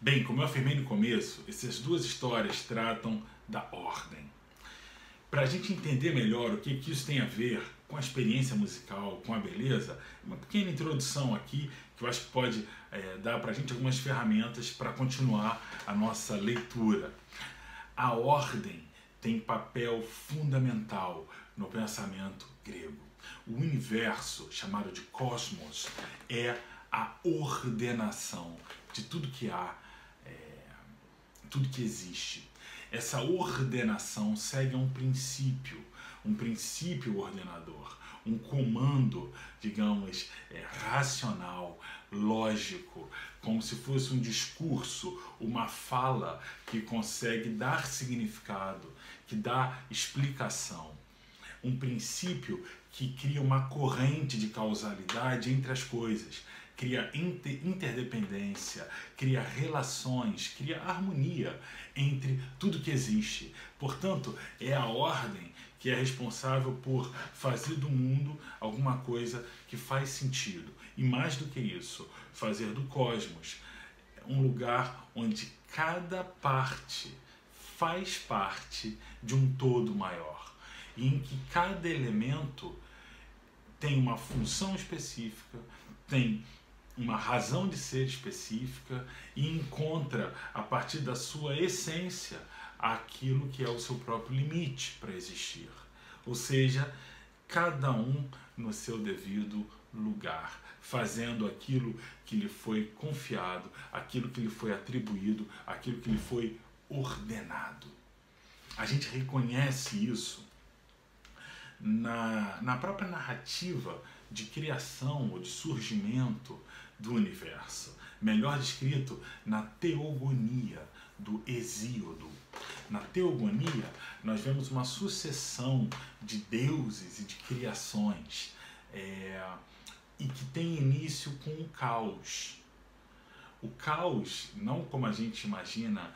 Bem, como eu afirmei no começo, essas duas histórias tratam da ordem. Para a gente entender melhor o que isso tem a ver com a experiência musical, com a beleza, uma pequena introdução aqui que eu acho que pode dar para a gente algumas ferramentas para continuar a nossa leitura. A ordem tem papel fundamental no pensamento grego. O universo, chamado de cosmos, é a ordenação de tudo que há, tudo que existe. Essa ordenação segue a um princípio ordenador, um comando, digamos, racional, lógico, como se fosse um discurso, uma fala que consegue dar significado, que dá explicação. Um princípio que cria uma corrente de causalidade entre as coisas, cria interdependência, cria relações, cria harmonia entre tudo que existe. Portanto, é a ordem que é responsável por fazer do mundo alguma coisa que faz sentido. E mais do que isso, fazer do cosmos um lugar onde cada parte faz parte de um todo maior, e em que cada elemento tem uma função específica, tem uma razão de ser específica e encontra, a partir da sua essência, aquilo que é o seu próprio limite para existir. Ou seja, cada um no seu devido lugar, fazendo aquilo que lhe foi confiado, aquilo que lhe foi atribuído, aquilo que lhe foi ordenado. A gente reconhece isso na própria narrativa de criação ou de surgimento do universo, melhor descrito na teogonia do Hesíodo. Na teogonia, nós vemos uma sucessão de deuses e de criações, e que tem início com o caos. O caos, não como a gente imagina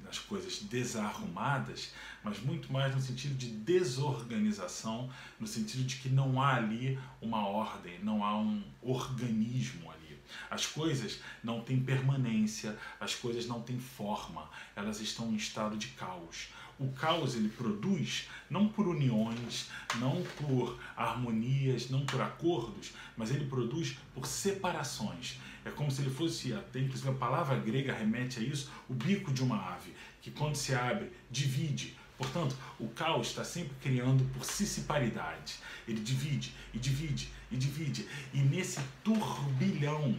nas coisas desarrumadas, mas muito mais no sentido de desorganização, no sentido de que não há ali uma ordem, não há um organismo ali. As coisas não têm permanência, as coisas não têm forma, elas estão em estado de caos. O caos ele produz não por uniões, não por harmonias, não por acordos, mas ele produz por separações. É como se ele fosse, até inclusive a palavra grega remete a isso, o bico de uma ave, que quando se abre, divide. Portanto, o caos está sempre criando por cissiparidade. Ele divide, e divide, e divide. E nesse turbilhão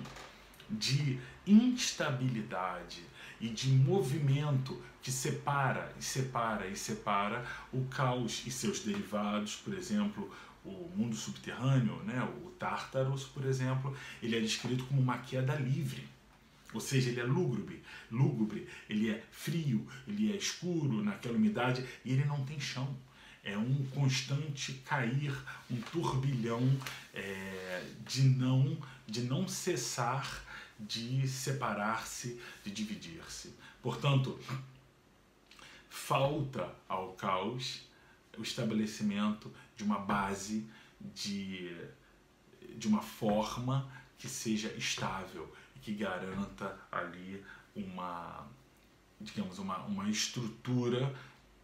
de instabilidade e de movimento que separa, e separa, e separa, o caos e seus derivados, por exemplo, o mundo subterrâneo, né, o Tártaros, por exemplo, ele é descrito como uma queda livre. Ou seja, ele é lúgubre, ele é frio, ele é escuro naquela umidade e ele não tem chão. É um constante cair, um turbilhão de não cessar, de separar-se, de dividir-se. Portanto, falta ao caos o estabelecimento de uma base, de uma forma que seja estável, que garanta ali digamos, uma estrutura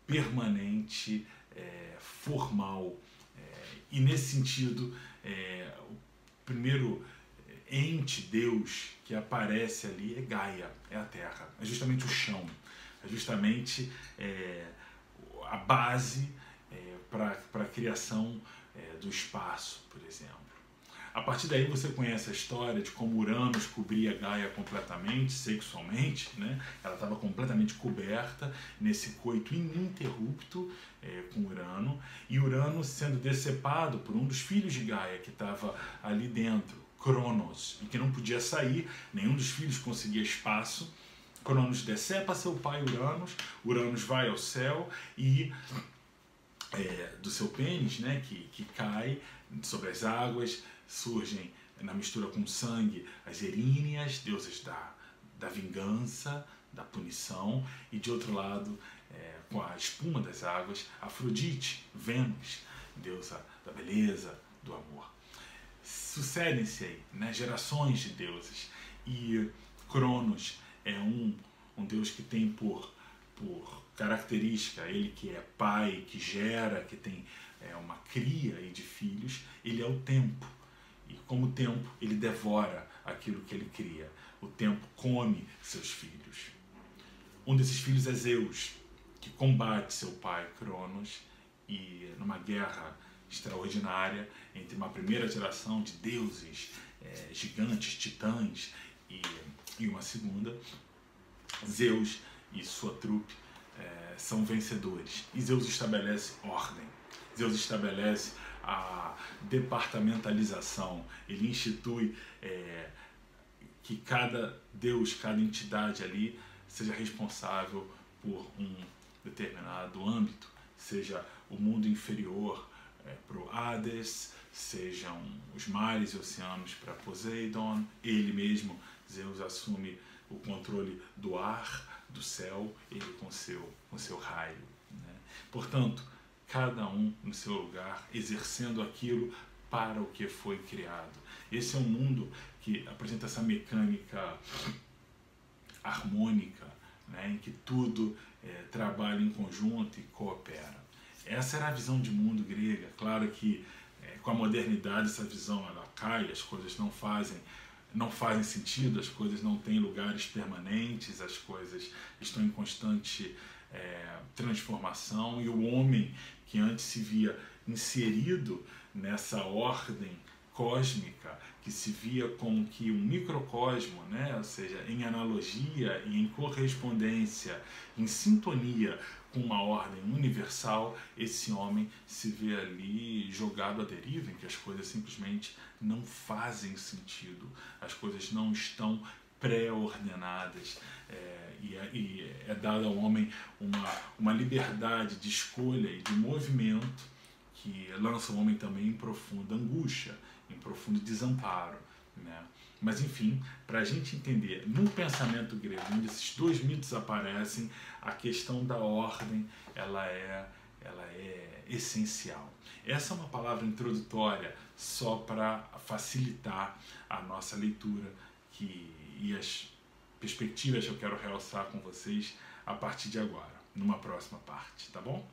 permanente, formal. E nesse sentido, o primeiro ente, Deus, que aparece ali é Gaia, é a Terra, é justamente o chão, é justamente a base para a criação do espaço, por exemplo. A partir daí você conhece a história de como Uranus cobria Gaia completamente, sexualmente, né? Ela estava completamente coberta nesse coito ininterrupto com Urano, e Urano sendo decepado por um dos filhos de Gaia que estava ali dentro, Cronos, e que não podia sair, nenhum dos filhos conseguia espaço. Cronos decepa seu pai Uranus, Uranus vai ao céu e do seu pênis, né, que cai sobre as águas, surgem na mistura com sangue as Eríneas, deusas da vingança, da punição, e de outro lado, com a espuma das águas, Afrodite, Vênus, deusa da beleza, do amor. Sucedem-se aí, né, gerações de deuses, e Cronos é um Deus que tem por característica, ele que é pai, que gera, que tem uma cria aí de filhos, ele é o tempo. E como o tempo, ele devora aquilo que ele cria. O tempo come seus filhos. Um desses filhos é Zeus, que combate seu pai Cronos, e numa guerra extraordinária entre uma primeira geração de deuses gigantes, titãs, e uma segunda, Zeus e sua trupe são vencedores. E Zeus estabelece ordem. Zeus estabelece a departamentalização. Ele institui que cada deus, cada entidade ali seja responsável por um determinado âmbito, seja o mundo inferior para o Hades, sejam os mares e oceanos para Poseidon, ele mesmo, Zeus, assume o controle do ar, do céu, ele com seu raio, né? Portanto, cada um no seu lugar, exercendo aquilo para o que foi criado. Esse é um mundo que apresenta essa mecânica harmônica, né, em que tudo trabalha em conjunto e coopera. Essa era a visão de mundo grega. Claro que com a modernidade essa visão ela cai, as coisas não fazem sentido, as coisas não têm lugares permanentes, as coisas estão em constante transformação, e o homem que antes se via inserido nessa ordem cósmica, que se via como que um microcosmo, né? Ou seja, em analogia e em correspondência, em sintonia com uma ordem universal, esse homem se vê ali jogado à deriva, em que as coisas simplesmente não fazem sentido, as coisas não estão pré-ordenadas, e é dada ao homem uma liberdade de escolha e de movimento que lança o homem também em profunda angústia, em profundo desamparo, né? Mas enfim, para a gente entender, no pensamento grego, onde esses dois mitos aparecem, a questão da ordem ela é essencial. Essa é uma palavra introdutória só para facilitar a nossa leitura e as perspectivas que eu quero realçar com vocês a partir de agora, numa próxima parte, tá bom?